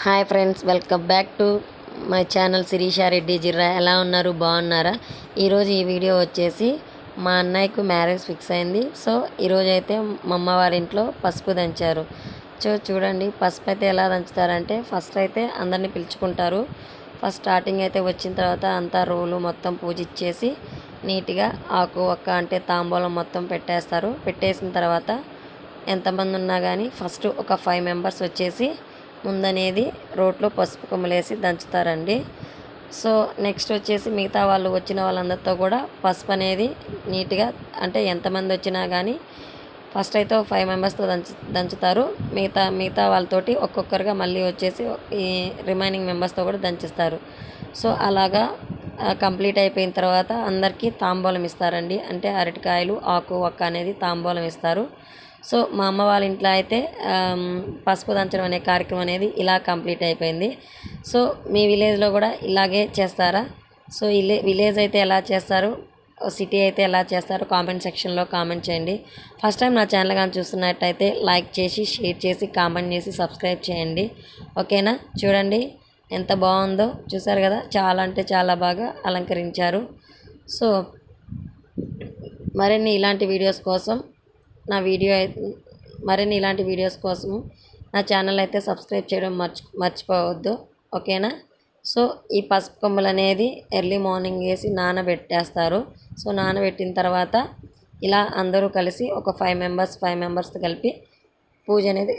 Hi friends, welcome back to my channel Shirisha Reddy Jirra. ఎలా ఉన్నారు? బాగున్నారా? ఈరోజు ఈ వీడియో వచ్చేసి మా అన్నయ్యకు మ్యారేజ్ ఫిక్స్ అయింది. సో ఈరోజు అయితే మా అమ్మ వారి ఇంట్లో పసుపు దంచారు. చూడండి, పసుపు అయితే ఎలా దంచుతారంటే ఫస్ట్ అయితే అందరినీ పిలుచుకుంటారు. ఫస్ట్ స్టార్టింగ్ అయితే వచ్చిన తర్వాత అంతా రోలు మొత్తం పూజ ఇచ్చేసి నీట్గా ఆకు ఒక్క అంటే తాంబూలం మొత్తం పెట్టేస్తారు. పెట్టేసిన తర్వాత ఎంతమంది ఉన్నా కానీ ఫస్ట్ ఒక 5 మెంబర్స్ వచ్చేసి ముందనేది రోట్లో పసుపు కొమ్మలేసి దంచుతారండి. సో నెక్స్ట్ వచ్చేసి మిగతా వాళ్ళు వచ్చిన వాళ్ళందరితో కూడా పసుపు అనేది నీట్గా అంటే ఎంతమంది వచ్చినా కానీ ఫస్ట్ అయితే ఒక 5 మెంబర్స్తో దంచుతారు. మిగతా వాళ్ళతోటి ఒక్కొక్కరుగా మళ్ళీ వచ్చేసి ఈ రిమైనింగ్ మెంబర్స్తో కూడా దంచిస్తారు. సో అలాగా కంప్లీట్ అయిపోయిన తర్వాత అందరికీ తాంబూలం ఇస్తారండి. అంటే అరటికాయలు ఆకు ఒక్క అనేది తాంబూలం ఇస్తారు. సో మా అమ్మ వాళ్ళ ఇంట్లో అయితే పసుపు దంచడం అనే కార్యక్రమం అనేది ఇలా కంప్లీట్ అయిపోయింది. సో మీ విలేజ్లో కూడా ఇలాగే చేస్తారా? సో విలేజ్ అయితే ఎలా చేస్తారు, సిటీ అయితే ఎలా చేస్తారో కామెంట్ సెక్షన్లో కామెంట్ చేయండి. ఫస్ట్ టైం నా ఛానల్ కానీ చూస్తున్నట్టయితే లైక్ చేసి షేర్ చేసి కామెంట్ చేసి సబ్స్క్రైబ్ చేయండి. ఓకేనా? చూడండి ఎంత బాగుందో, చూసారు కదా, చాలా అంటే చాలా బాగా అలంకరించారు. సో మరిన్ని ఇలాంటి వీడియోస్ కోసం మరిన్ని ఇలాంటి వీడియోస్ కోసం నా ఛానల్ అయితే సబ్స్క్రైబ్ చేయడం మర్చిపోవద్దు. ఓకేనా? సో ఈ పసుపు కొమ్మలు అనేది ఎర్లీ మార్నింగ్ వేసి నానబెట్టేస్తారు. సో నానబెట్టిన తర్వాత ఇలా అందరూ కలిసి ఒక 5 మెంబర్స్తో కలిపి పూజ అనేది